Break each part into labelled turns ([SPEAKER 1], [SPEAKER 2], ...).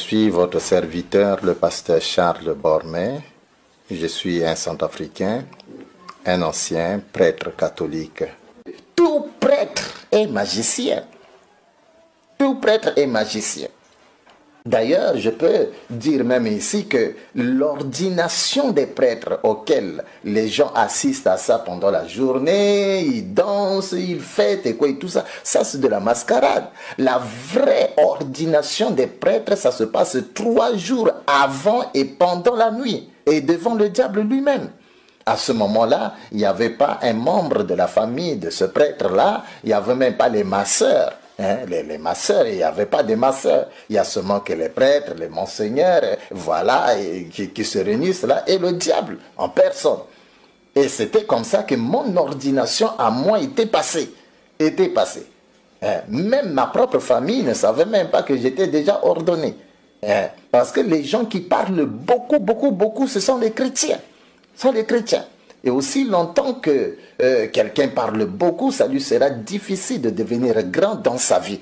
[SPEAKER 1] suis votre serviteur, le pasteur Charles Bormet. Je suis un centrafricain, un ancien prêtre catholique. Tout prêtre est magicien. Tout prêtre est magicien. D'ailleurs, je peux dire même ici que l'ordination des prêtres auxquels les gens assistent à ça pendant la journée, ils dansent, ils fêtent et quoi et tout ça, ça c'est de la mascarade. La vraie ordination des prêtres, ça se passe 3 jours avant et pendant la nuit et devant le diable lui-même. À ce moment-là, il n'y avait pas un membre de la famille de ce prêtre-là, il n'y avait même pas les masseurs. Les masseurs, il n'y avait pas de masseurs. Il y a seulement que les prêtres, les monseigneurs, voilà, qui se réunissent là, et le diable en personne. Et c'était comme ça que mon ordination à moi était passée. Même ma propre famille ne savait même pas que j'étais déjà ordonné. Parce que les gens qui parlent beaucoup, ce sont les chrétiens. Et aussi longtemps que quelqu'un parle beaucoup, ça lui sera difficile de devenir grand dans sa vie.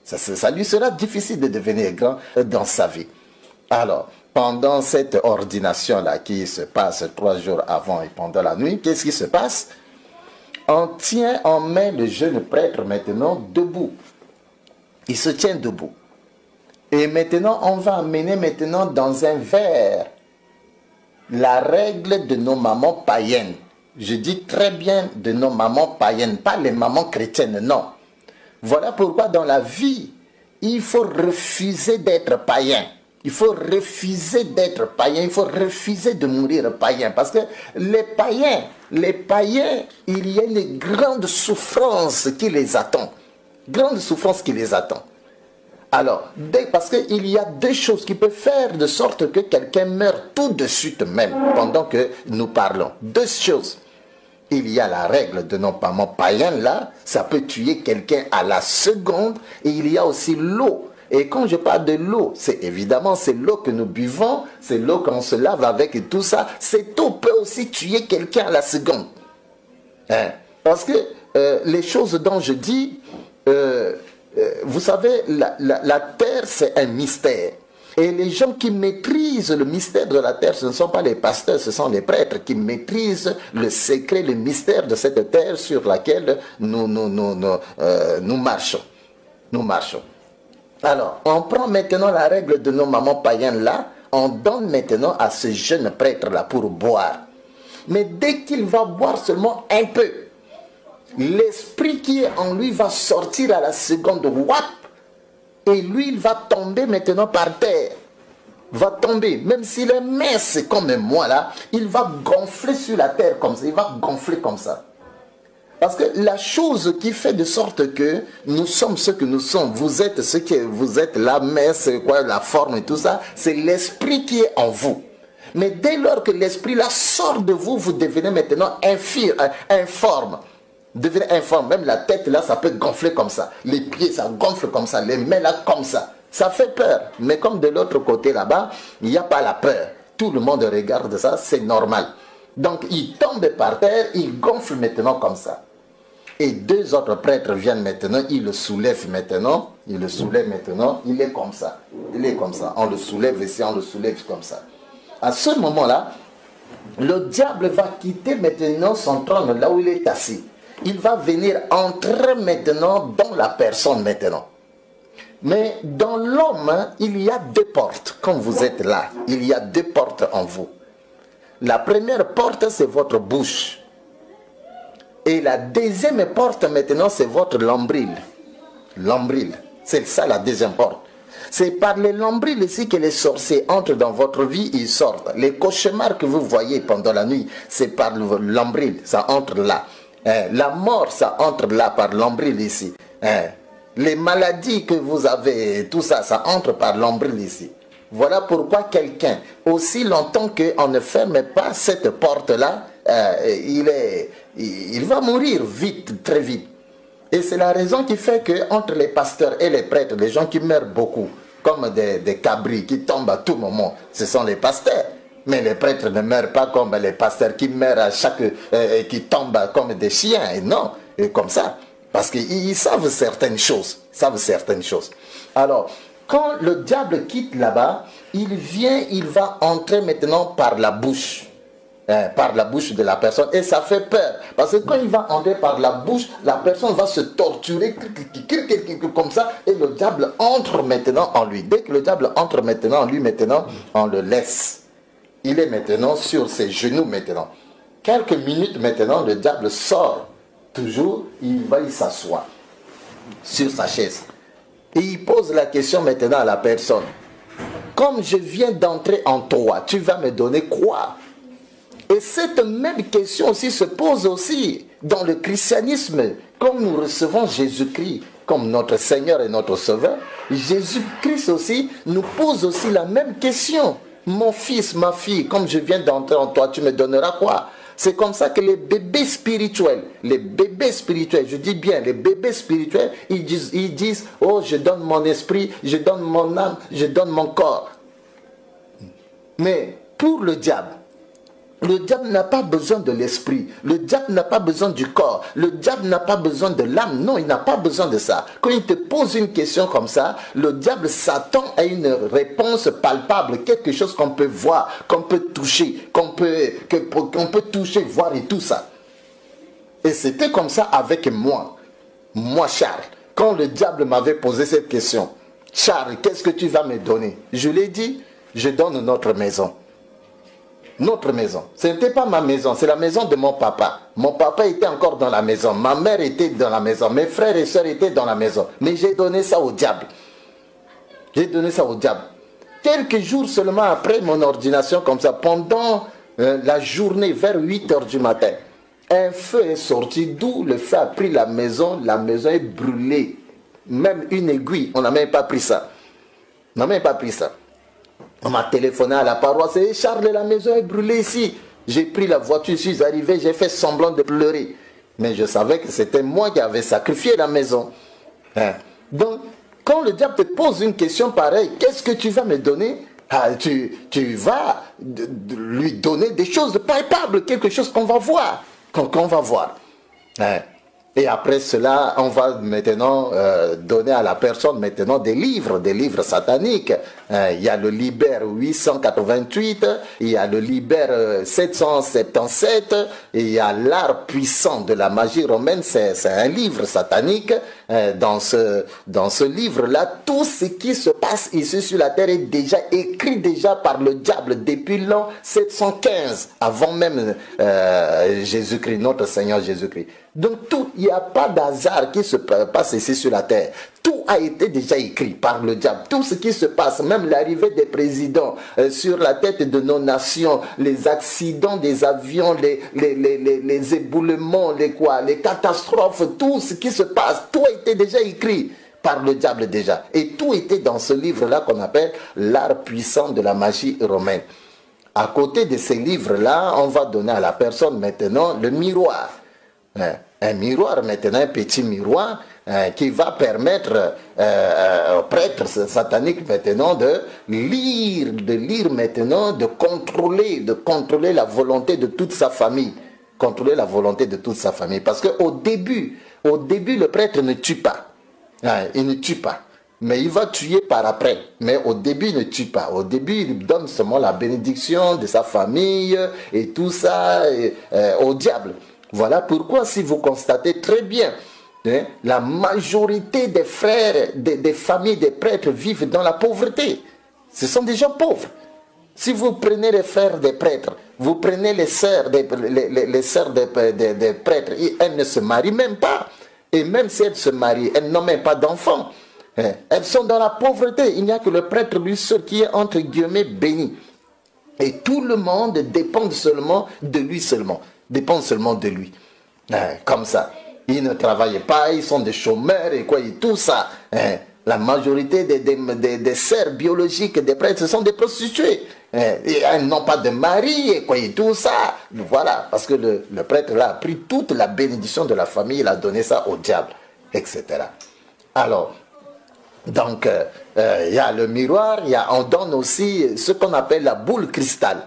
[SPEAKER 1] Ça lui sera difficile de devenir grand dans sa vie. Alors, pendant cette ordination-là qui se passe 3 jours avant et pendant la nuit, qu'est-ce qui se passe? On tient en main le jeune prêtre maintenant debout. Il se tient debout. Et maintenant, on va amener maintenant dans un verre la règle de nos mamans païennes. Je dis très bien de nos mamans païennes, pas les mamans chrétiennes, non. Voilà pourquoi dans la vie, il faut refuser d'être païen. Il faut refuser d'être païen, il faut refuser de mourir païen. Parce que les païens, il y a une grande souffrance qui les attend. Grande souffrance qui les attend. Alors, parce qu'il y a 2 choses qui peuvent faire de sorte que quelqu'un meure tout de suite même, pendant que nous parlons. 2 choses. Il y a la règle de nos mamans païennes là, ça peut tuer quelqu'un à la seconde, et il y a aussi l'eau. Et quand je parle de l'eau, c'est évidemment c'est l'eau que nous buvons, c'est l'eau qu'on se lave avec et tout ça. Cette eau peut aussi tuer quelqu'un à la seconde. Parce que les choses dont je dis... vous savez, la terre, c'est un mystère. Et les gens qui maîtrisent le mystère de la terre, ce ne sont pas les pasteurs, ce sont les prêtres qui maîtrisent le secret, le mystère de cette terre sur laquelle nous marchons. Alors, on prend maintenant la règle de nos mamans païennes là, on donne maintenant à ce jeune prêtre là pour boire. Mais dès qu'il va boire seulement un peu, l'esprit qui est en lui va sortir à la seconde, wap, et lui il va tomber maintenant par terre, va tomber, même s'il est mince comme moi là, il va gonfler sur la terre comme ça, il va gonfler comme ça. Parce que la chose qui fait de sorte que nous sommes ce que nous sommes, vous êtes ce que vous êtes, la mince, quoi, la forme et tout ça, c'est l'esprit qui est en vous. Mais dès lors que l'esprit là sort de vous, vous devenez maintenant informe. Devenez informe, même la tête là ça peut gonfler comme ça, les pieds ça gonfle comme ça, les mains là comme ça fait peur. Mais comme de l'autre côté là-bas, il n'y a pas la peur, tout le monde regarde ça, c'est normal. Donc il tombe par terre, il gonfle maintenant comme ça. Et 2 autres prêtres viennent maintenant, ils le soulèvent maintenant, il est comme ça, on le soulève ici, on le soulève comme ça. À ce moment-là, le diable va quitter maintenant son trône là où il est assis. Il va venir entrer maintenant dans la personne maintenant. Mais dans l'homme, il y a 2 portes. Comme vous êtes là, il y a 2 portes en vous. La première porte, c'est votre bouche. Et la deuxième porte maintenant, c'est votre nombril. Nombril, c'est ça la deuxième porte. C'est par les nombrils ici que les sorciers entrent dans votre vie, ils sortent. Les cauchemars que vous voyez pendant la nuit, c'est par le nombril, ça entre là. La mort, ça entre là par l'ombril ici. Les maladies que vous avez, tout ça, ça entre par l'ombril ici. Voilà pourquoi quelqu'un, aussi longtemps qu'on ne ferme pas cette porte-là, il va mourir vite, très vite. Et c'est la raison qui fait que entre les pasteurs et les prêtres, les gens qui meurent beaucoup, comme des cabris qui tombent à tout moment, ce sont les pasteurs. Mais les prêtres ne meurent pas comme les pasteurs qui meurent à qui tombent comme des chiens. Et non, et comme ça. Parce qu'ils savent certaines choses. Alors, Quand le diable quitte là-bas, il vient, il va entrer maintenant par la bouche. Par la bouche de la personne. Et ça fait peur. Parce que quand il va entrer par la bouche, la personne va se torturer comme ça. Et le diable entre maintenant en lui. Dès que le diable entre maintenant en lui, maintenant, on le laisse. Il est maintenant sur ses genoux maintenant. Quelques minutes maintenant, le diable sort. Toujours, il s'assoit sur sa chaise. Et il pose la question maintenant à la personne. Comme je viens d'entrer en toi, tu vas me donner quoi? Et cette même question aussi se pose aussi dans le christianisme. Comme nous recevons Jésus-Christ comme notre Seigneur et notre Sauveur, Jésus-Christ aussi nous pose aussi la même question. Mon fils, ma fille, comme je viens d'entrer en toi, tu me donneras quoi? C'est comme ça que les bébés spirituels, je dis bien, les bébés spirituels, ils disent, oh, je donne mon esprit, je donne mon âme, je donne mon corps. Mais pour le diable n'a pas besoin de l'esprit. Le diable n'a pas besoin du corps. Le diable n'a pas besoin de l'âme. Non, il n'a pas besoin de ça. Quand il te pose une question comme ça, le diable s'attend à une réponse palpable, quelque chose qu'on peut voir, qu'on peut toucher, qu'on peut toucher, voir et tout ça. Et c'était comme ça avec moi. Moi, Charles, quand le diable m'avait posé cette question, Charles, qu'est-ce que tu vas me donner? Je lui ai dit, je donne notre maison. Notre maison. Ce n'était pas ma maison, c'est la maison de mon papa. Mon papa était encore dans la maison, ma mère était dans la maison, mes frères et sœurs étaient dans la maison. Mais j'ai donné ça au diable. J'ai donné ça au diable. Quelques jours seulement après mon ordination, comme ça, pendant la journée, vers 8 h du matin, un feu est sorti, d'où le feu a pris la maison est brûlée. Même une aiguille, on n'a même pas pris ça. On n'a même pas pris ça. On m'a téléphoné à la paroisse, et Charles, la maison est brûlée ici. J'ai pris la voiture, je suis arrivé, j'ai fait semblant de pleurer. Mais je savais que c'était moi qui avais sacrifié la maison. Donc, quand le diable te pose une question pareille, qu'est-ce que tu vas me donner? Tu vas lui donner des choses palpables, quelque chose qu'on va voir. Qu'on va voir. Et après cela, on va maintenant donner à la personne maintenant des livres sataniques. Il y a le Liber 888, il y a le Liber 777, et il y a l'art puissant de la magie romaine. C'est un livre satanique. Dans ce livre-là, tout ce qui se passe ici sur la terre est déjà écrit déjà par le diable depuis l'an 715, avant même Jésus-Christ, notre Seigneur Jésus-Christ. Donc tout, il n'y a pas d'hasard qui se passe ici sur la terre. Tout a été déjà écrit par le diable. Tout ce qui se passe, même l'arrivée des présidents sur la tête de nos nations, les accidents des avions, les éboulements, les catastrophes, tout ce qui se passe, tout a été déjà écrit par le diable déjà. Et tout était dans ce livre-là qu'on appelle l'art puissant de la magie romaine. À côté de ces livres-là, on va donner à la personne maintenant le miroir. Un miroir maintenant, un petit miroir qui va permettre aux prêtres sataniques maintenant de lire maintenant, de contrôler la volonté de toute sa famille. Contrôler la volonté de toute sa famille. Parce qu'au début, le prêtre ne tue pas. Il ne tue pas. Mais il va tuer par après. Mais au début, il ne tue pas. Au début, il donne seulement la bénédiction de sa famille et tout ça au diable. Voilà pourquoi, si vous constatez très bien, la majorité des frères, des familles des prêtres vivent dans la pauvreté. Ce sont des gens pauvres. Si vous prenez les frères des prêtres, vous prenez les sœurs des prêtres, elles ne se marient même pas. Et même si elles se marient, elles n'ont même pas d'enfants. Elles sont dans la pauvreté. Il n'y a que le prêtre lui seul qui est entre guillemets béni. Et tout le monde dépend seulement de lui seulement. Dépend seulement de lui. Comme ça. Ils ne travaillent pas, ils sont des chômeurs et quoi, et tout ça. La majorité des sœurs biologiques des prêtres, ce sont des prostituées. Et elles n'ont pas de mari et quoi, et tout ça. Voilà, parce que le prêtre là a pris toute la bénédiction de la famille, il a donné ça au diable, etc. Alors, donc, il y a le miroir, on donne aussi ce qu'on appelle la boule cristal.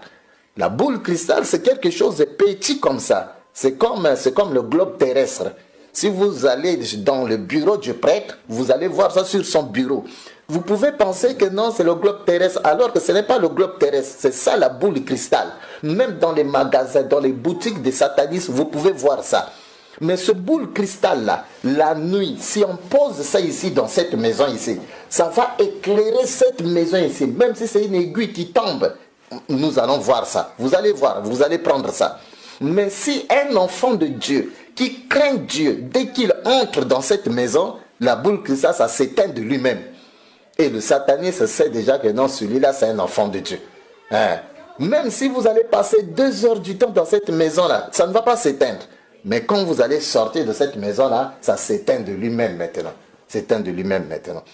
[SPEAKER 1] La boule cristal, c'est quelque chose de petit comme ça. C'est comme le globe terrestre. Si vous allez dans le bureau du prêtre, vous allez voir ça sur son bureau. Vous pouvez penser que non, c'est le globe terrestre, alors que ce n'est pas le globe terrestre. C'est ça la boule de cristal. Même dans les magasins, dans les boutiques des satanistes, vous pouvez voir ça. Mais ce boule cristal-là, la nuit, si on pose ça ici, dans cette maison ici, ça va éclairer cette maison ici. Même si c'est une aiguille qui tombe, nous allons voir ça. Vous allez voir, vous allez prendre ça. Mais si un enfant de Dieu qui craint Dieu, dès qu'il entre dans cette maison, la boule cristal, ça s'éteint de lui-même. Et le sataniste sait déjà que non, celui-là, c'est un enfant de Dieu. Hein? Même si vous allez passer 2 heures du temps dans cette maison-là, ça ne va pas s'éteindre. Mais quand vous allez sortir de cette maison-là, ça s'éteint de lui-même maintenant. S'éteint de lui-même maintenant.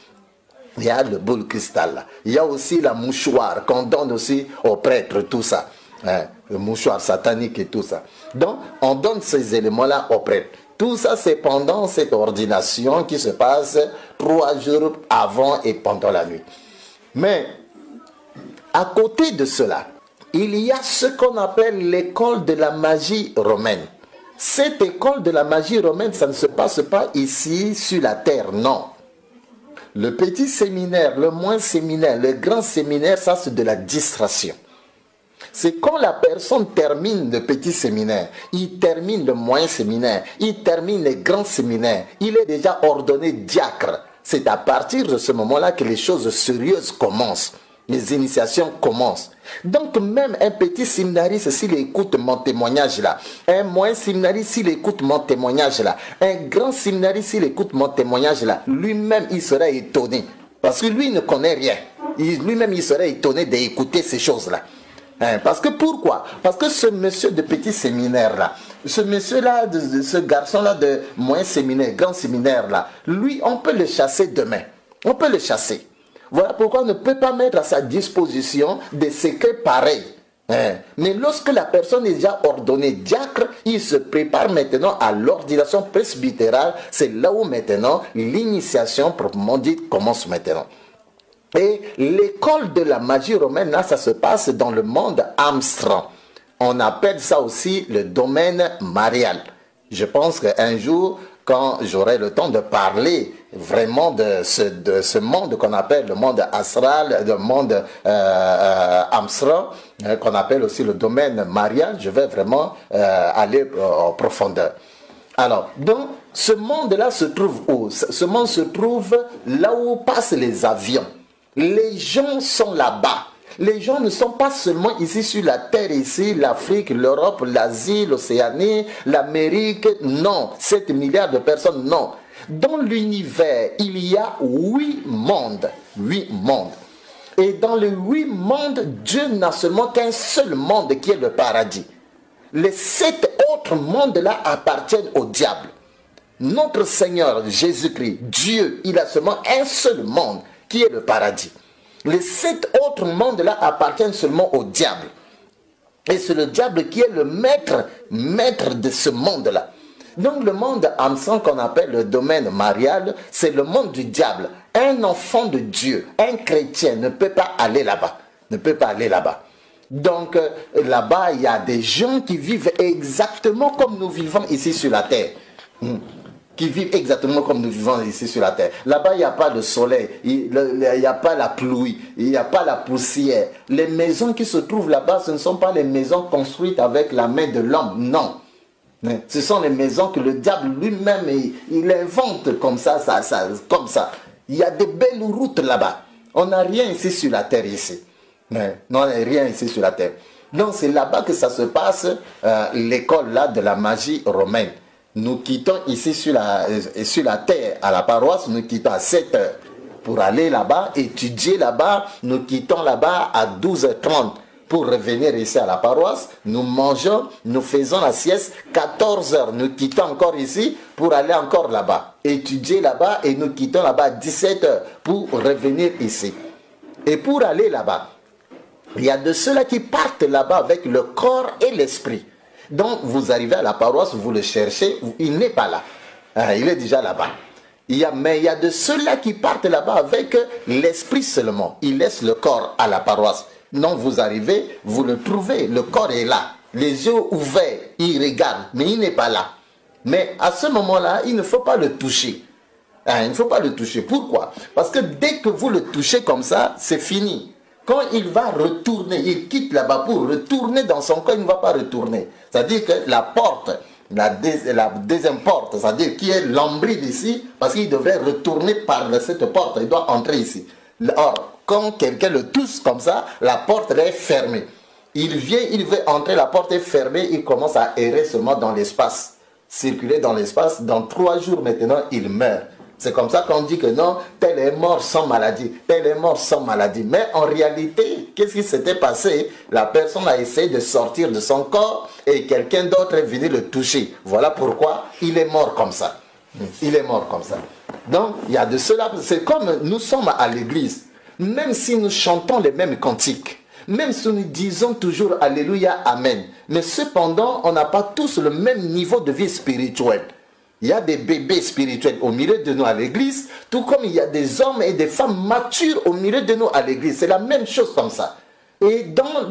[SPEAKER 1] Il y a le boule cristal là. Il y a aussi la mouchoir qu'on donne aussi aux prêtres, tout ça. Hein? Le mouchoir satanique et tout ça. Donc, on donne ces éléments-là aux prêtres. Tout ça, c'est pendant cette ordination qui se passe 3 jours avant et pendant la nuit. Mais, à côté de cela, il y a ce qu'on appelle l'école de la magie romaine. Cette école de la magie romaine, ça ne se passe pas ici sur la terre, non. Le petit séminaire, le moyen séminaire, le grand séminaire, ça c'est de la distraction. C'est quand la personne termine le petit séminaire, il termine le moyen séminaire, il termine le grand séminaire, il est déjà ordonné diacre. C'est à partir de ce moment-là que les choses sérieuses commencent. Les initiations commencent. Donc même un petit séminariste, s'il écoute mon témoignage là, un moyen séminariste, s'il écoute mon témoignage là, un grand séminariste, s'il écoute mon témoignage là, lui-même il serait étonné. Parce que lui ne connaît rien. Lui-même il serait étonné d'écouter ces choses-là. Parce que pourquoi? Parce que ce monsieur de petit séminaire là, ce monsieur là, ce garçon là de moyen séminaire, grand séminaire là, lui on peut le chasser demain. On peut le chasser. Voilà pourquoi on ne peut pas mettre à sa disposition des secrets pareils. Mais lorsque la personne est déjà ordonnée diacre, il se prépare maintenant à l'ordination presbytérale. C'est là où maintenant l'initiation proprement dite commence maintenant. Et l'école de la magie romaine, là, ça se passe dans le monde Amsterdam. On appelle ça aussi le domaine marial. Je pense qu'un jour, quand j'aurai le temps de parler vraiment de ce monde qu'on appelle le monde astral, le monde Amsterdam, qu'on appelle aussi le domaine marial, je vais vraiment aller en profondeur. Alors, donc, ce monde-là se trouve où? Ce monde se trouve là où passent les avions. Les gens sont là-bas. Les gens ne sont pas seulement ici sur la terre, ici, l'Afrique, l'Europe, l'Asie, l'Océanie, l'Amérique. Non, 7 milliards de personnes, non. Dans l'univers, il y a 8 mondes. 8 mondes. Et dans les 8 mondes, Dieu n'a seulement qu'un seul monde qui est le paradis. Les 7 autres mondes-là appartiennent au diable. Notre Seigneur Jésus-Christ, Dieu, il a seulement un seul monde qui est le paradis. Les 7 autres mondes-là appartiennent seulement au diable. Et c'est le diable qui est le maître de ce monde-là. Donc le monde Amsterdam qu'on appelle le domaine marial, c'est le monde du diable. Un enfant de Dieu, un chrétien ne peut pas aller là-bas. Ne peut pas aller là-bas. Donc là-bas, il y a des gens qui vivent exactement comme nous vivons ici sur la terre. Qui vivent exactement comme nous vivons ici sur la terre. Là-bas, il n'y a pas de soleil, il n'y a pas la pluie, il n'y a pas la poussière. Les maisons qui se trouvent là-bas, ce ne sont pas les maisons construites avec la main de l'homme, non. Ce sont les maisons que le diable lui-même, il invente comme ça, comme ça. Il y a de belles routes là-bas. On n'a rien ici sur la terre ici. Non, on n'a rien ici sur la terre. Donc c'est là-bas que ça se passe, l'école là de la magie romaine. Nous quittons ici sur la terre, à la paroisse, nous quittons à 7 heures pour aller là-bas, étudier là-bas. Nous quittons là-bas à 12h30 pour revenir ici à la paroisse. Nous mangeons, nous faisons la sieste, 14 heures, nous quittons encore ici pour aller encore là-bas. Étudier là-bas et nous quittons là-bas à 17 heures pour revenir ici. Et pour aller là-bas, il y a de ceux-là qui partent là-bas avec le corps et l'esprit. Donc, vous arrivez à la paroisse, vous le cherchez, il n'est pas là. Il est déjà là-bas. Mais il y a de ceux-là qui partent là-bas avec l'esprit seulement. Ils laissent le corps à la paroisse. Non, vous arrivez, vous le trouvez, le corps est là. Les yeux ouverts, il regarde, mais il n'est pas là. Mais à ce moment-là, il ne faut pas le toucher. Hein, il ne faut pas le toucher. Pourquoi? Parce que dès que vous le touchez comme ça, c'est fini. Quand il va retourner, il quitte là-bas pour retourner dans son corps, il ne va pas retourner. C'est-à-dire que la porte, la deuxième porte, c'est-à-dire qui est l'ombril ici, parce qu'il devrait retourner par cette porte, il doit entrer ici. Or, quand quelqu'un le touche comme ça, la porte est fermée. Il vient, il veut entrer, la porte est fermée, il commence à errer seulement dans l'espace, circuler dans l'espace. Dans 3 jours maintenant, il meurt. C'est comme ça qu'on dit que non, tel est mort sans maladie, tel est mort sans maladie. Mais en réalité, qu'est-ce qui s'était passé? La personne a essayé de sortir de son corps et quelqu'un d'autre est venu le toucher. Voilà pourquoi il est mort comme ça. Il est mort comme ça. Donc, il y a de cela. C'est comme nous sommes à l'église. Même si nous chantons les mêmes cantiques, même si nous disons toujours Alléluia, Amen, mais cependant, on n'a pas tous le même niveau de vie spirituelle. Il y a des bébés spirituels au milieu de nous à l'église, tout comme il y a des hommes et des femmes matures au milieu de nous à l'église. C'est la même chose comme ça. Et dans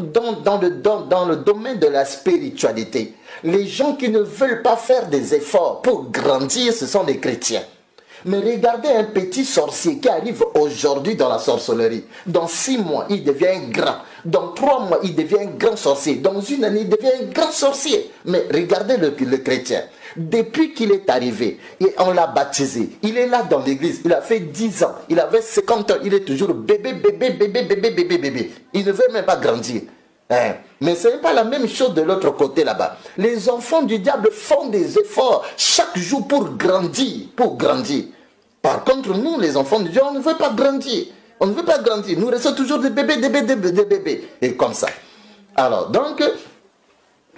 [SPEAKER 1] le domaine de la spiritualité, les gens qui ne veulent pas faire des efforts pour grandir, ce sont les chrétiens. Mais regardez un petit sorcier qui arrive aujourd'hui dans la sorcellerie. Dans 6 mois, il devient grand. Dans 3 mois, il devient un grand sorcier. Dans 1 année, il devient un grand sorcier. Mais regardez le chrétien. Depuis qu'il est arrivé, et on l'a baptisé, il est là dans l'église, il a fait 10 ans, il avait 50 ans, il est toujours bébé, bébé, bébé, bébé, bébé, bébé. Il ne veut même pas grandir. Hein? Mais ce n'est pas la même chose de l'autre côté là-bas. Les enfants du diable font des efforts chaque jour pour grandir, Par contre, nous, les enfants du diable, on ne veut pas grandir. On ne veut pas grandir. Nous restons toujours des bébés, des bébés. Et comme ça. Alors, donc,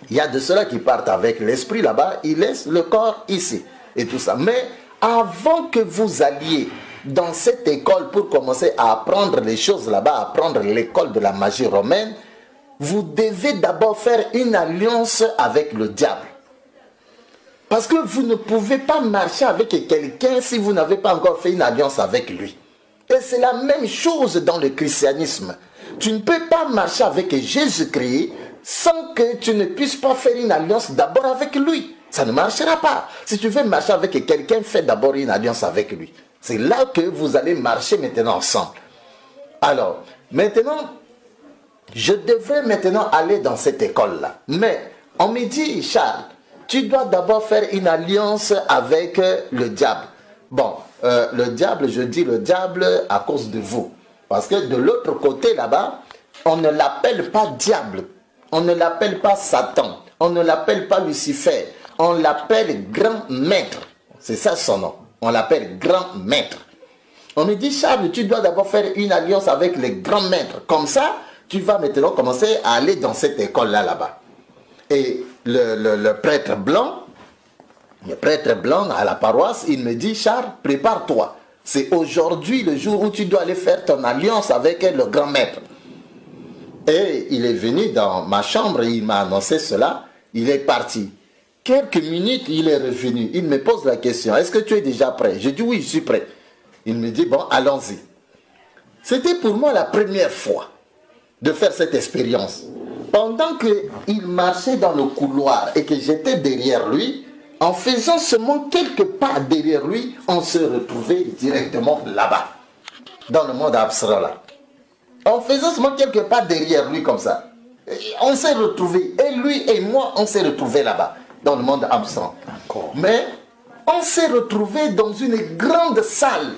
[SPEAKER 1] il y a de ceux-là qui partent avec l'esprit là-bas, ils laissent le corps ici. Et tout ça. Mais avant que vous alliez dans cette école pour commencer à apprendre les choses là-bas, apprendre l'école de la magie romaine, vous devez d'abord faire une alliance avec le diable. Parce que vous ne pouvez pas marcher avec quelqu'un si vous n'avez pas encore fait une alliance avec lui. Et c'est la même chose dans le christianisme. Tu ne peux pas marcher avec Jésus-Christ sans que tu ne puisses pas faire une alliance d'abord avec lui. Ça ne marchera pas. Si tu veux marcher avec quelqu'un, fais d'abord une alliance avec lui. C'est là que vous allez marcher maintenant ensemble. Alors, maintenant, je devrais maintenant aller dans cette école-là. Mais on me dit, Charles, tu dois d'abord faire une alliance avec le diable. Bon, le diable, je dis le diable à cause de vous. Parce que de l'autre côté là-bas, on ne l'appelle pas diable. On ne l'appelle pas Satan. On ne l'appelle pas Lucifer. On l'appelle grand maître. C'est ça son nom. On l'appelle grand maître. On me dit, Charles, tu dois d'abord faire une alliance avec les grands maîtres. Comme ça, tu vas maintenant commencer à aller dans cette école-là, là-bas. Et le prêtre blanc à la paroisse, il me dit, Charles, prépare-toi. C'est aujourd'hui le jour où tu dois aller faire ton alliance avec le grand maître. Et il est venu dans ma chambre, il m'a annoncé cela, il est parti. Quelques minutes, il est revenu. Il me pose la question, est-ce que tu es déjà prêt? Je dis oui, je suis prêt. Il me dit, bon, allons-y. C'était pour moi la première fois de faire cette expérience. Pendant qu'il marchait dans le couloir et que j'étais derrière lui, en faisant seulement quelques pas derrière lui, on se retrouvait directement là-bas, dans le monde abstrait là. En faisant seulement quelques pas derrière lui comme ça, on s'est retrouvés, et lui et moi, on s'est retrouvés là-bas, dans le monde abstrait. Mais on s'est retrouvés dans une grande salle.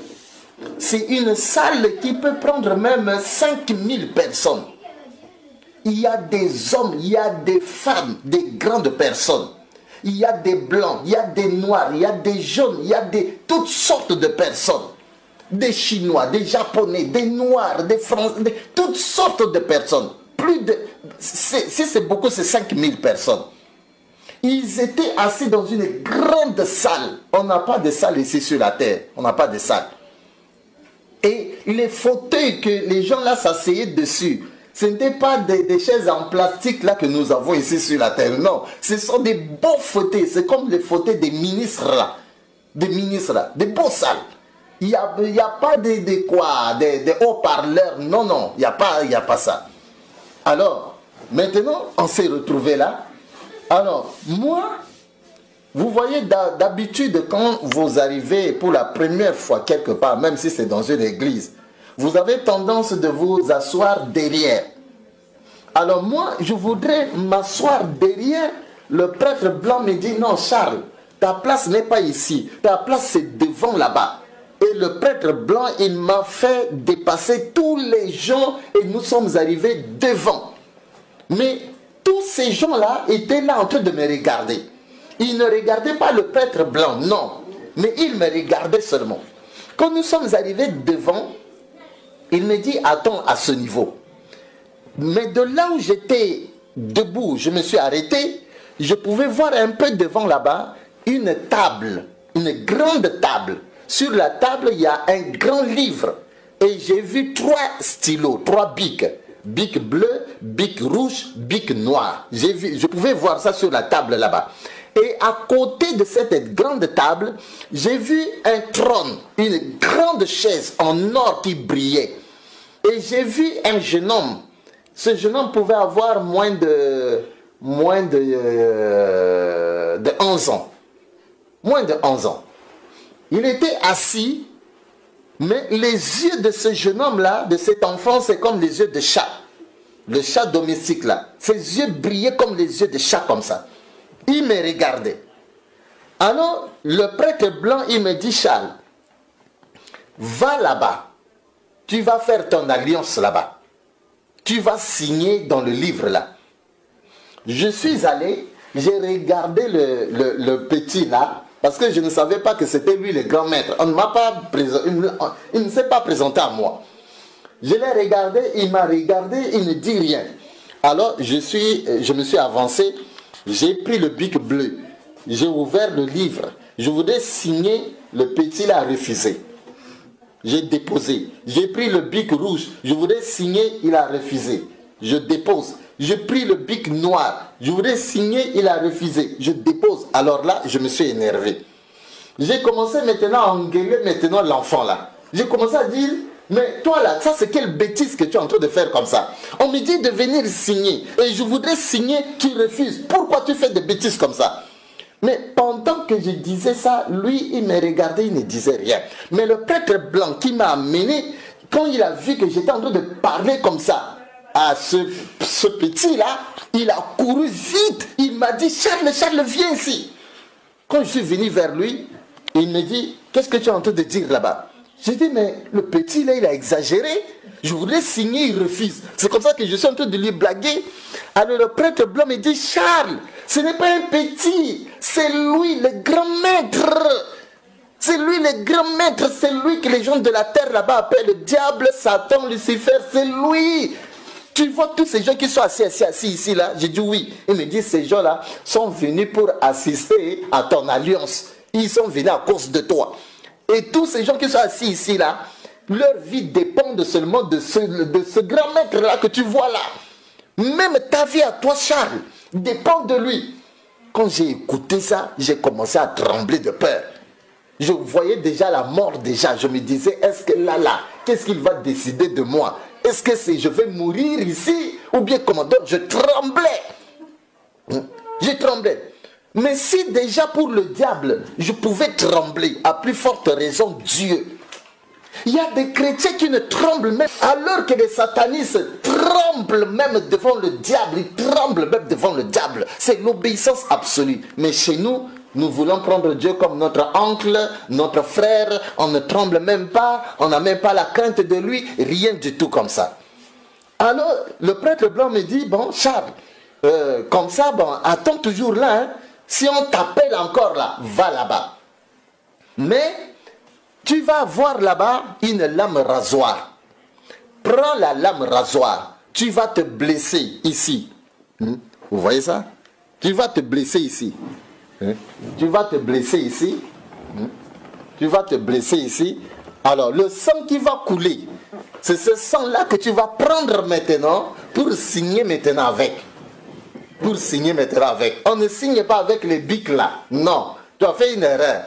[SPEAKER 1] C'est une salle qui peut prendre même 5000 personnes. Il y a des hommes, il y a des femmes, des grandes personnes. Il y a des blancs, il y a des noirs, il y a des jaunes, il y a toutes sortes de personnes. Des Chinois, des Japonais, des Noirs, des Français, toutes sortes de personnes. Si c'est beaucoup, c'est 5000 personnes. Ils étaient assis dans une grande salle. On n'a pas de salle ici sur la terre. On n'a pas de salle. Et les fauteuils que les gens là s'asseyaient dessus, ce n'étaient pas des chaises en plastique là que nous avons ici sur la terre. Non, ce sont des beaux fauteuils. C'est comme les fauteuils des ministres là. Des ministres là. Des beaux salles. Il n'y a pas des haut-parleurs. Non, non, il n'y a pas ça. Alors, maintenant, on s'est retrouvés là. Alors, moi, Vous voyez, d'habitude, quand vous arrivez pour la première fois quelque part, même si c'est dans une église, vous avez tendance de vous asseoir derrière. Alors moi, je voudrais m'asseoir derrière. Le prêtre blanc me dit, non Charles, ta place n'est pas ici, ta place c'est devant là-bas. Et le prêtre blanc, il m'a fait dépasser tous les gens et nous sommes arrivés devant. Mais tous ces gens-là étaient là en train de me regarder. Ils ne regardaient pas le prêtre blanc, non. Mais ils me regardaient seulement. Quand nous sommes arrivés devant, il me dit, attends à ce niveau. Mais de là où j'étais debout, je me suis arrêté, je pouvais voir un peu devant là-bas une table, une grande table. Sur la table, il y a un grand livre. Et j'ai vu 3 stylos, 3 bics. Bic bleu, bic rouge, bic noir. Je pouvais voir ça sur la table là-bas. Et à côté de cette grande table, j'ai vu un trône, une grande chaise en or qui brillait. Et j'ai vu un jeune homme. Ce jeune homme pouvait avoir moins de 11 ans. Moins de 11 ans. Il était assis, mais les yeux de ce jeune homme-là, de cet enfant, c'est comme les yeux de chat. Le chat domestique là. Ses yeux brillaient comme les yeux de chat comme ça. Il me regardait. Alors, le prêtre blanc, il me dit, Charles, va là-bas. Tu vas faire ton alliance là-bas. Tu vas signer dans le livre là. Je suis allé, j'ai regardé le petit là, parce que je ne savais pas que c'était lui le grand maître. On ne m'a pas il ne s'est pas présenté à moi. Je l'ai regardé, il m'a regardé, il ne dit rien. Alors je me suis avancé, j'ai pris le bic bleu, j'ai ouvert le livre, je voulais signer, le petit l'a refusé. J'ai déposé. J'ai pris le bic rouge, je voulais signer, il a refusé. Je dépose. J'ai pris le bic noir, je voulais signer, il a refusé. Je dépose. Alors là, je me suis énervé. J'ai commencé maintenant à engueuler maintenant l'enfant là. J'ai commencé à dire, mais toi là, ça c'est quelle bêtise que tu es en train de faire comme ça. On me dit de venir signer et je voudrais signer, tu refuses. Pourquoi tu fais des bêtises comme ça? Mais pendant que je disais ça, lui, il me regardait, il ne disait rien. Mais le prêtre blanc qui m'a amené, quand il a vu que j'étais en train de parler comme ça à ce petit-là, il a couru vite. Il m'a dit, Charles, Charles, viens ici. Quand je suis venu vers lui, il me dit, qu'est-ce que tu es en train de dire là-bas? J'ai dit, mais le petit là, il a exagéré. Je voudrais signer, il refuse. C'est comme ça que je suis en train de lui blaguer. Alors le prêtre blanc me dit, Charles, ce n'est pas un petit, c'est lui le grand maître. C'est lui le grand maître, c'est lui que les gens de la terre là-bas appellent le diable, Satan, Lucifer, c'est lui. Tu vois tous ces gens qui sont assis ici là? J'ai dit oui. Il me dit, ces gens-là sont venus pour assister à ton alliance. Ils sont venus à cause de toi. Et tous ces gens qui sont assis ici là, leur vie dépend seulement de ce grand maître là que tu vois là. Même ta vie à toi, Charles, dépend de lui. Quand j'ai écouté ça, j'ai commencé à trembler de peur. Je voyais déjà la mort déjà. Je me disais, est-ce que là, qu'est-ce qu'il va décider de moi? Est-ce que je vais mourir ici? Ou bien comment? Donc je tremblais. Je tremblais. Mais si déjà pour le diable, je pouvais trembler, à plus forte raison Dieu. Il y a des chrétiens qui ne tremblent même, alors que les satanistes tremblent même devant le diable. Ils tremblent même devant le diable. C'est l'obéissance absolue. Mais chez nous, nous voulons prendre Dieu comme notre oncle, notre frère. On ne tremble même pas, on n'a même pas la crainte de lui, rien du tout comme ça. Alors, le prêtre blanc me dit, bon, Charles, comme ça, bon, attends toujours là, hein. Si on t'appelle encore là, va là-bas. Mais tu vas voir là-bas une lame rasoir. Prends la lame rasoir. Tu vas te blesser ici. Vous voyez ça? Tu vas te blesser ici. Tu vas te blesser ici. Tu vas te blesser ici. Alors, le sang qui va couler, c'est ce sang-là que tu vas prendre maintenant pour signer maintenant avec. Pour signer maintenant avec. On ne signe pas avec les bics là. Non, tu as fait une erreur.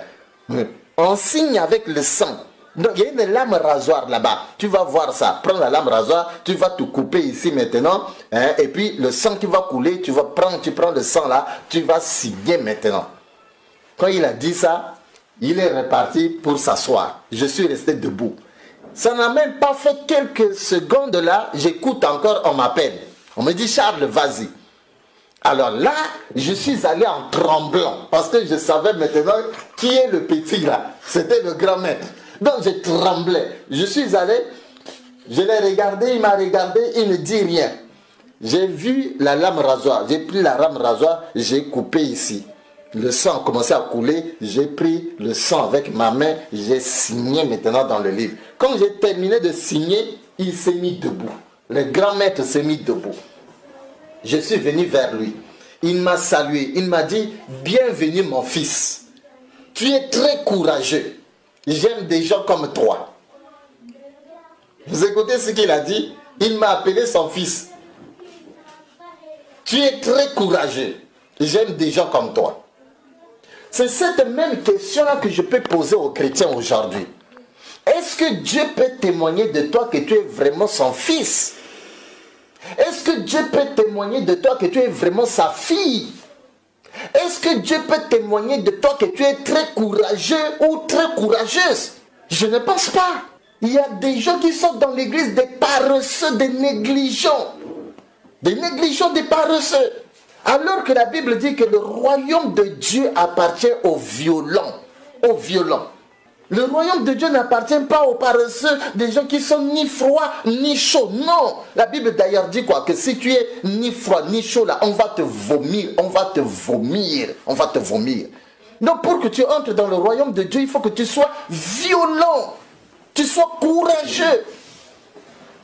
[SPEAKER 1] On signe avec le sang. Donc il y a une lame rasoir là-bas. Tu vas voir ça. Prends la lame rasoir, tu vas te couper ici maintenant. Hein, et puis le sang qui va couler, tu prends le sang là, tu vas signer maintenant. Quand il a dit ça, il est reparti pour s'asseoir. Je suis resté debout. Ça n'a même pas fait quelques secondes là, j'écoute encore, on m'appelle. On me dit, Charles, vas-y. Alors là, je suis allé en tremblant, parce que je savais maintenant qui est le petit là. C'était le grand maître. Donc je tremblais. Je suis allé, je l'ai regardé, il m'a regardé, il ne dit rien. J'ai vu la lame rasoir, j'ai pris la lame rasoir, j'ai coupé ici. Le sang a commencé à couler, j'ai pris le sang avec ma main, j'ai signé maintenant dans le livre. Quand j'ai terminé de signer, il s'est mis debout. Le grand maître s'est mis debout. Je suis venu vers lui. Il m'a salué, il m'a dit, bienvenue mon fils. Tu es très courageux. J'aime des gens comme toi. Vous écoutez ce qu'il a dit? Il m'a appelé son fils. Tu es très courageux. J'aime des gens comme toi. C'est cette même question-là que je peux poser aux chrétiens aujourd'hui. Est-ce que Dieu peut témoigner de toi que tu es vraiment son fils? Est-ce que Dieu peut témoigner de toi que tu es vraiment sa fille? Est-ce que Dieu peut témoigner de toi que tu es très courageux ou très courageuse? Je ne pense pas. Il y a des gens qui sont dans l'église des paresseux, des négligents. Des négligents, des paresseux. Alors que la Bible dit que le royaume de Dieu appartient aux violents. Aux violents. Le royaume de Dieu n'appartient pas aux paresseux, des gens qui sont ni froids ni chauds. Non. La Bible d'ailleurs dit quoi? Que si tu es ni froid ni chaud là, on va te vomir. On va te vomir. On va te vomir. Donc pour que tu entres dans le royaume de Dieu, il faut que tu sois violent. Tu sois courageux.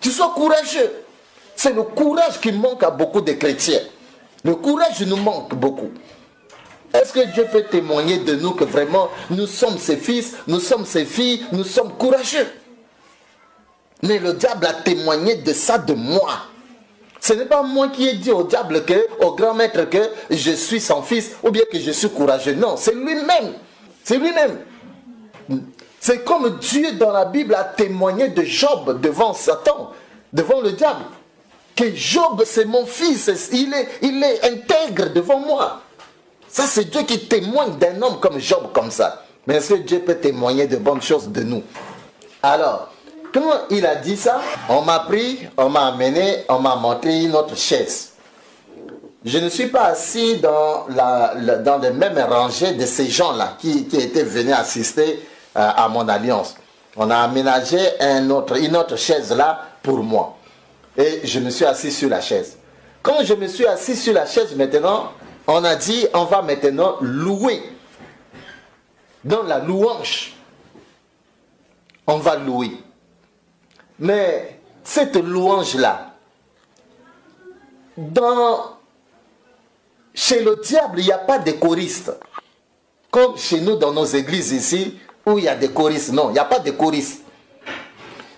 [SPEAKER 1] Tu sois courageux. C'est le courage qui manque à beaucoup de chrétiens. Le courage nous manque beaucoup. Est-ce que Dieu peut témoigner de nous que vraiment nous sommes ses fils, nous sommes ses filles, nous sommes courageux? Mais le diable a témoigné de ça de moi. Ce n'est pas moi qui ai dit au diable, au grand maître que je suis son fils ou bien que je suis courageux. Non, c'est lui-même. C'est lui-même. C'est comme Dieu dans la Bible a témoigné de Job devant Satan, devant le diable. Que Job c'est mon fils, il est intègre devant moi. Ça c'est Dieu qui témoigne d'un homme comme Job comme ça. Mais est-ce que Dieu peut témoigner de bonnes choses de nous? Alors, quand il a dit ça, on m'a pris, on m'a amené, on m'a montré une autre chaise. Je ne suis pas assis dans les mêmes rangées de ces gens-là qui étaient venus assister à mon alliance. On a aménagé une autre chaise là pour moi. Et je me suis assis sur la chaise. Quand je me suis assis sur la chaise maintenant, on a dit on va maintenant louer. Dans la louange, on va louer. Mais cette louange-là, chez le diable, il n'y a pas de choristes. Comme chez nous dans nos églises ici, où il y a des choristes. Non, il n'y a pas de choristes.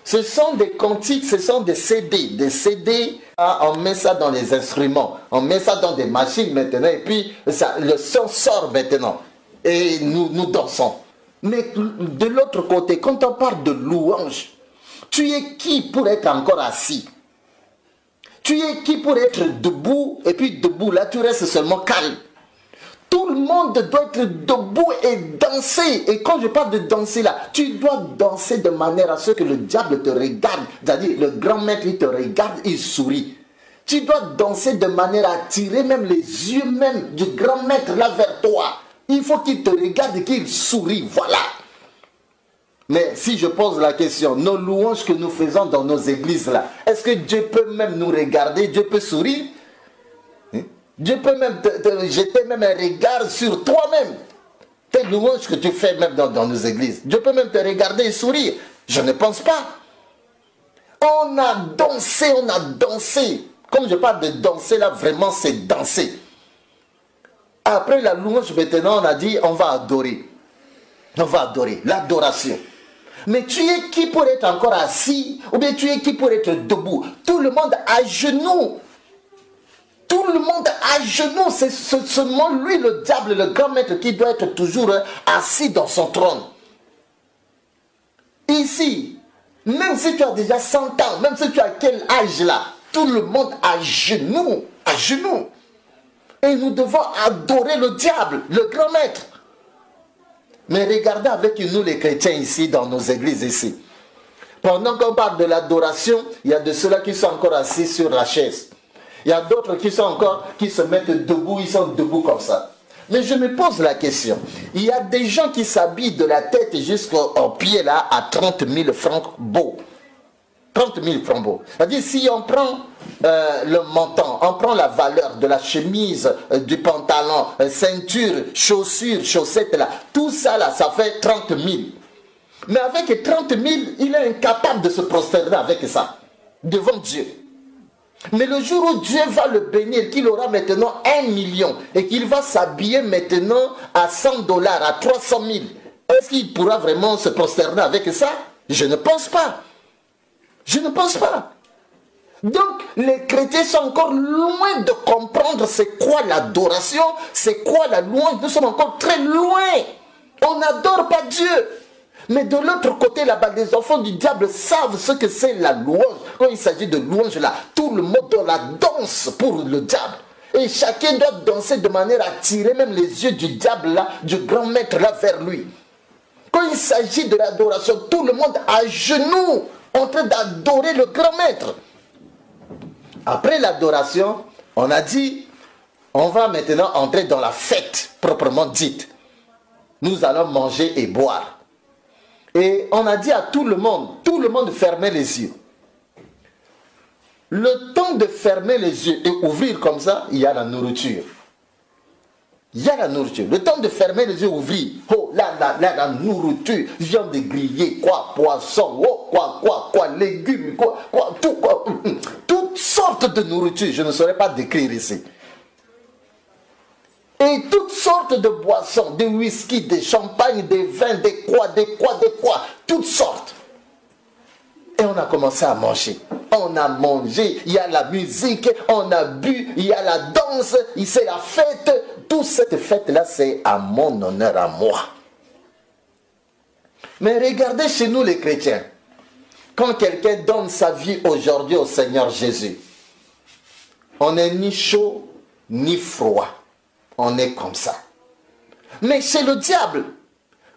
[SPEAKER 1] Ce sont des cantiques, ce sont des CD. Des CD, on met ça dans les instruments. On met ça dans des machines maintenant. Et puis, le son sort maintenant. Et nous dansons. Mais de l'autre côté, quand on parle de louange, tu es qui pour être encore assis? Tu es qui pour être debout? Et puis debout, là, tu restes seulement calme. Tout le monde doit être debout et danser. Et quand je parle de danser là, tu dois danser de manière à ce que le diable te regarde. C'est-à-dire, le grand maître, il te regarde, il sourit. Tu dois danser de manière à attirer même les yeux même du grand maître là vers toi. Il faut qu'il te regarde et qu'il sourit. Voilà. Mais si je pose la question, nos louanges que nous faisons dans nos églises là, est-ce que Dieu peut même nous regarder? Dieu peut sourire? Dieu peut même te jeter même un regard sur toi-même. Tes louanges que tu fais même dans nos églises. Dieu peut même te regarder et sourire. Je ne pense pas. On a dansé, on a dansé. Comme je parle de danser là, vraiment c'est danser. Après la louange maintenant, on a dit on va adorer. On va adorer, l'adoration. Mais tu es qui pour être encore assis? Ou bien tu es qui pour être debout? Tout le monde à genoux. Tout le monde à genoux, c'est seulement lui, le diable, le grand maître, qui doit être toujours assis dans son trône. Ici, même si tu as déjà 100 ans, même si tu as quel âge là, tout le monde à genoux, à genoux. Et nous devons adorer le diable, le grand maître. Mais regardez avec nous les chrétiens ici, dans nos églises ici. Pendant qu'on parle de l'adoration, il y a de ceux-là qui sont encore assis sur la chaise. Il y a d'autres qui sont encore, qui se mettent debout, ils sont debout comme ça. Mais je me pose la question. Il y a des gens qui s'habillent de la tête jusqu'au pied là à 30 000 francs beaux. 30 000 francs beaux. C'est-à-dire si on prend le montant, on prend la valeur de la chemise, du pantalon, ceinture, chaussures, chaussettes là, tout ça là, ça fait 30 000. Mais avec 30 000, il est incapable de se prosterner avec ça, devant Dieu. Mais le jour où Dieu va le bénir, qu'il aura maintenant 1 million et qu'il va s'habiller maintenant à 100 $, à 300 000, est-ce qu'il pourra vraiment se prosterner avec ça? Je ne pense pas. Je ne pense pas. Donc, les chrétiens sont encore loin de comprendre c'est quoi l'adoration, c'est quoi la louange. Nous sommes encore très loin. On n'adore pas Dieu. Mais de l'autre côté, là-bas, les enfants du diable savent ce que c'est la louange. Quand il s'agit de louange, là, tout le monde la danse pour le diable. Et chacun doit danser de manière à tirer même les yeux du diable, là, du grand maître, là, vers lui. Quand il s'agit de l'adoration, tout le monde à genoux, en train d'adorer le grand maître. Après l'adoration, on a dit, on va maintenant entrer dans la fête proprement dite. Nous allons manger et boire. Et on a dit à tout le monde fermait les yeux. Le temps de fermer les yeux et ouvrir comme ça, il y a la nourriture. Il y a la nourriture. Le temps de fermer les yeux et ouvrir. Oh, là, la nourriture. Viande grillée, quoi, poisson, oh, quoi, légumes, quoi, tout, quoi. Toutes sortes de nourriture. Je ne saurais pas décrire ici. Et toutes sortes de boissons, des whisky, des champagnes, des vins, des quoi, toutes sortes. Et on a commencé à manger. On a mangé, il y a la musique, on a bu, il y a la danse, c'est la fête. Toute cette fête-là, c'est à mon honneur, à moi. Mais regardez chez nous les chrétiens. Quand quelqu'un donne sa vie aujourd'hui au Seigneur Jésus, on n'est ni chaud, ni froid. On est comme ça. Mais chez le diable,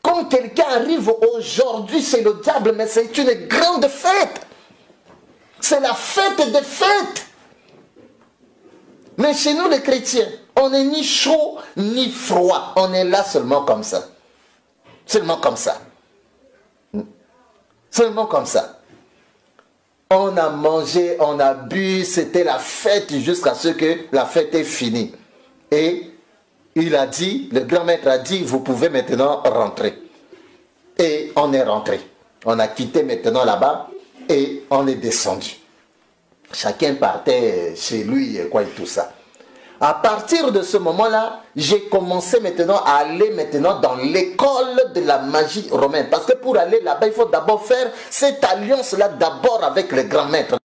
[SPEAKER 1] quand quelqu'un arrive aujourd'hui chez le diable, mais c'est une grande fête. C'est la fête des fêtes. Mais chez nous les chrétiens, on n'est ni chaud ni froid. On est là seulement comme ça. Seulement comme ça. Seulement comme ça. On a mangé, on a bu, c'était la fête jusqu'à ce que la fête est finie. Et il a dit, le grand maître a dit, vous pouvez maintenant rentrer. Et on est rentré. On a quitté maintenant là-bas et on est descendu. Chacun partait chez lui et quoi et tout ça. À partir de ce moment-là, j'ai commencé maintenant à aller maintenant dans l'école de la magie romaine. Parce que pour aller là-bas, il faut d'abord faire cette alliance-là d'abord avec le grand maître.